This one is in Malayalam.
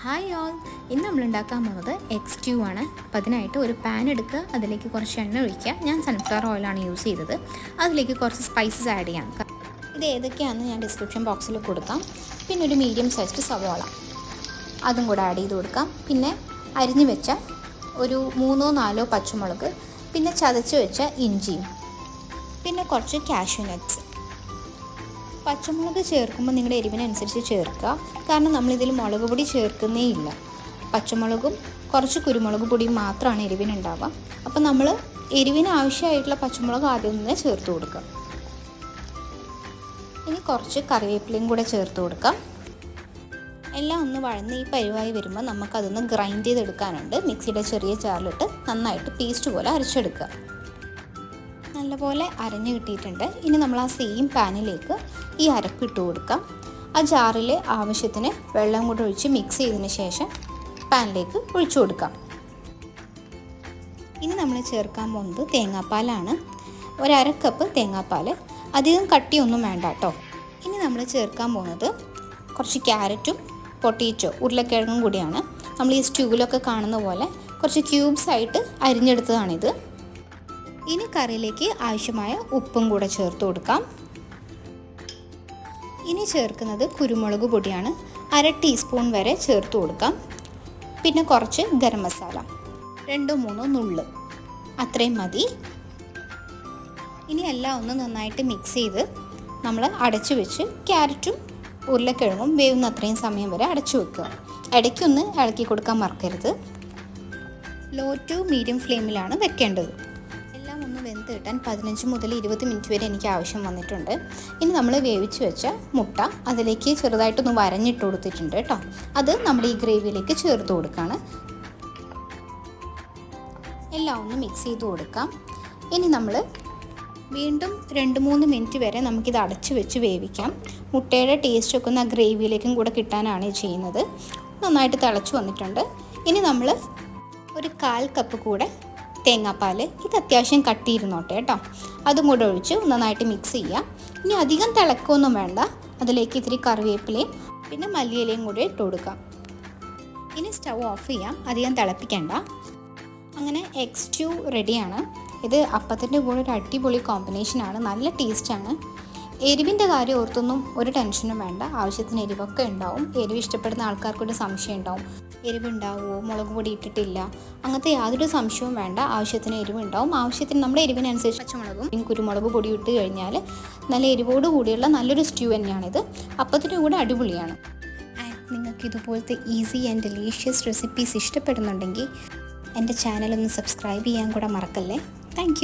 ഹായ് ഓൾ, ഇന്ന് നമ്മൾ ഉണ്ടാക്കാൻ പോകുന്നത് എഗ് സ്റ്റ്യൂ ആണ്. അപ്പോൾ അതിനായിട്ട് ഒരു പാൻ എടുക്കുക, അതിലേക്ക് കുറച്ച് എണ്ണ ഒഴിക്കുക. ഞാൻ സൺഫ്ലവർ ഓയിലാണ് യൂസ് ചെയ്തത്. അതിലേക്ക് കുറച്ച് സ്പൈസസ് ആഡ് ചെയ്യാം. ഇത് ഏതൊക്കെയാണെന്ന് ഞാൻ ഡിസ്ക്രിപ്ഷൻ ബോക്സിൽ കൊടുക്കാം. പിന്നെ ഒരു മീഡിയം സൈസ്ഡ് സവോള അതും കൂടെ ആഡ് ചെയ്ത് കൊടുക്കാം. പിന്നെ അരിഞ്ഞു വെച്ച ഒരു 3-4 പച്ചമുളക്, പിന്നെ ചതച്ച് വെച്ച ഇഞ്ചിയും, പിന്നെ കുറച്ച് കാഷ്യൂ നട്ട്സ്. പച്ചമുളക് ചേർക്കുമ്പോൾ നിങ്ങളുടെ എരിവിനനുസരിച്ച് ചേർക്കുക, കാരണം നമ്മളിതിൽ മുളക് പൊടി ചേർക്കുന്നേ ഇല്ല. പച്ചമുളകും കുറച്ച് കുരുമുളക് പൊടിയും മാത്രമാണ് എരിവിനുണ്ടാവുക. അപ്പോൾ നമ്മൾ എരിവിന് ആവശ്യമായിട്ടുള്ള പച്ചമുളക് ആദ്യം തന്നെ ചേർത്ത് കൊടുക്കുക. ഇനി കുറച്ച് കറിവേപ്പിലയും കൂടെ ചേർത്ത് കൊടുക്കാം. എല്ലാം ഒന്ന് വഴന്ന് ഈ പരിവായി വരുമ്പോൾ നമുക്കതൊന്ന് ഗ്രൈൻഡ് ചെയ്തെടുക്കാനുണ്ട്. മിക്സിയുടെ ചെറിയ ജാറിലിട്ട് നന്നായിട്ട് പേസ്റ്റ് പോലെ അരച്ചെടുക്കുക. നല്ലപോലെ അരഞ്ഞു കിട്ടിയിട്ടുണ്ട്. ഇനി നമ്മൾ ആ സെയിം പാനിലേക്ക് ഈ അരപ്പ് ഇട്ട് കൊടുക്കാം. ആ ജാറിൽ ആവശ്യത്തിന് വെള്ളം കൂടെ ഒഴിച്ച് മിക്സ് ചെയ്തതിന് ശേഷം പാനിലേക്ക് ഒഴിച്ചു കൊടുക്കാം. ഇനി നമ്മൾ ചേർക്കാൻ പോകുന്നത് തേങ്ങാപ്പാലാണ്. 1/2 കപ്പ് തേങ്ങാപ്പാൽ. അധികം കട്ടിയൊന്നും വേണ്ട കേട്ടോ. ഇനി നമ്മൾ ചേർക്കാൻ പോകുന്നത് കുറച്ച് ക്യാരറ്റും പൊട്ടേറ്റോ ഉരുളക്കിഴങ്ങും കൂടിയാണ്. നമ്മൾ ഈ സ്റ്റ്യൂവിലൊക്കെ കാണുന്ന പോലെ കുറച്ച് ക്യൂബ്സ് ആയിട്ട് അരിഞ്ഞെടുത്തതാണിത്. ഇനി കറിയിലേക്ക് ആവശ്യമായ ഉപ്പും കൂടെ ചേർത്ത് കൊടുക്കാം. ഇനി ചേർക്കുന്നത് കുരുമുളക് പൊടിയാണ്. 1/2 ടീസ്പൂൺ വരെ ചേർത്ത് കൊടുക്കാം. പിന്നെ കുറച്ച് ഗരം മസാല 2-3 നുള്ള്, അത്രയും മതി. ഇനി എല്ലാം ഒന്ന് നന്നായിട്ട് മിക്സ് ചെയ്ത് നമ്മൾ അടച്ചു വെച്ച് ക്യാരറ്റും ഉരുളക്കിഴങ്ങും വേവുന്ന അത്രയും സമയം വരെ അടച്ചു വെക്കുക. ഇടയ്ക്കൊന്ന് ഇളക്കി കൊടുക്കാൻ മറക്കരുത്. ലോ ടു മീഡിയം ഫ്ലെയിമിലാണ് വെക്കേണ്ടത്. ഒന്ന് വെന്ത് കിട്ടാൻ 15 മുതൽ 20 മിനിറ്റ് വരെ എനിക്ക് ആവശ്യം വന്നിട്ടുണ്ട്. ഇനി നമ്മൾ വേവിച്ച് വെച്ച മുട്ട അതിലേക്ക് ചെറുതായിട്ടൊന്ന് വരഞ്ഞിട്ട് കൊടുത്തിട്ടുണ്ട് കേട്ടോ. അത് നമ്മുടെ ഈ ഗ്രേവിയിലേക്ക് ചേർത്ത് കൊടുക്കുകയാണ്. എല്ലാം ഒന്ന് മിക്സ് ചെയ്ത് കൊടുക്കാം. ഇനി നമ്മൾ വീണ്ടും 2-3 മിനിറ്റ് വരെ നമുക്കിത് അടച്ച് വെച്ച് വേവിക്കാം. മുട്ടയുടെ ടേസ്റ്റൊക്കെ ഒന്ന് ആ ഗ്രേവിയിലേക്കും കൂടെ കിട്ടാനാണ് ചെയ്യുന്നത്. നന്നായിട്ട് തിളച്ച് വന്നിട്ടുണ്ട്. ഇനി നമ്മൾ ഒരു 1/4 കപ്പ് കൂടെ തേങ്ങാപ്പാൽ, ഇത് അത്യാവശ്യം കട്ടിയിരുന്നോട്ടെ കേട്ടോ, അതും കൂടെ ഒഴിച്ച് നന്നായിട്ട് മിക്സ് ചെയ്യുക. ഇനി അധികം തിളക്കൊന്നും വേണ്ട. അതിലേക്ക് ഇത്തിരി കറിവേപ്പിലയും പിന്നെ മല്ലിയിലയും കൂടി ഇട്ട് കൊടുക്കാം. ഇനി സ്റ്റൗ ഓഫ് ചെയ്യാം, അധികം തിളപ്പിക്കേണ്ട. അങ്ങനെ എഗ് സ്റ്റ്യൂ റെഡിയാണ്. ഇത് അപ്പത്തിൻ്റെ കൂടെ ഒരു അടിപൊളി കോമ്പിനേഷനാണ്, നല്ല ടേസ്റ്റാണ്. എരിവിൻ്റെ കാര്യം ഓർത്തൊന്നും ഒരു ടെൻഷനും വേണ്ട. ആവശ്യത്തിന് എരിവൊക്കെ ഉണ്ടാവും. എരിവ് ഇഷ്ടപ്പെടുന്ന ആൾക്കാർക്കൊരു സംശയം ഉണ്ടാവും, എരിവുണ്ടാവുമോ, മുളക് പൊടി ഇട്ടിട്ടില്ല, അങ്ങനത്തെ യാതൊരു സംശയവും വേണ്ട. ആവശ്യത്തിന് എരിവുണ്ടാവും. ആവശ്യത്തിന് നമ്മുടെ എരിവിനനുസരിച്ച് പച്ചമുളകും കുരുമുളക് പൊടി ഇട്ട് കഴിഞ്ഞാൽ നല്ല എരിവോട് കൂടിയുള്ള നല്ലൊരു സ്റ്റ്യൂ തന്നെയാണിത്. അപ്പത്തിൻ്റെ കൂടെ അടിപൊളിയാണ്. നിങ്ങൾക്ക് ഇതുപോലത്തെ ഈസി ആൻഡ് ഡെലീഷ്യസ് റെസിപ്പീസ് ഇഷ്ടപ്പെടുന്നുണ്ടെങ്കിൽ എൻ്റെ ചാനലൊന്ന് സബ്സ്ക്രൈബ് ചെയ്യാൻ കൂടെ മറക്കല്ലേ. താങ്ക്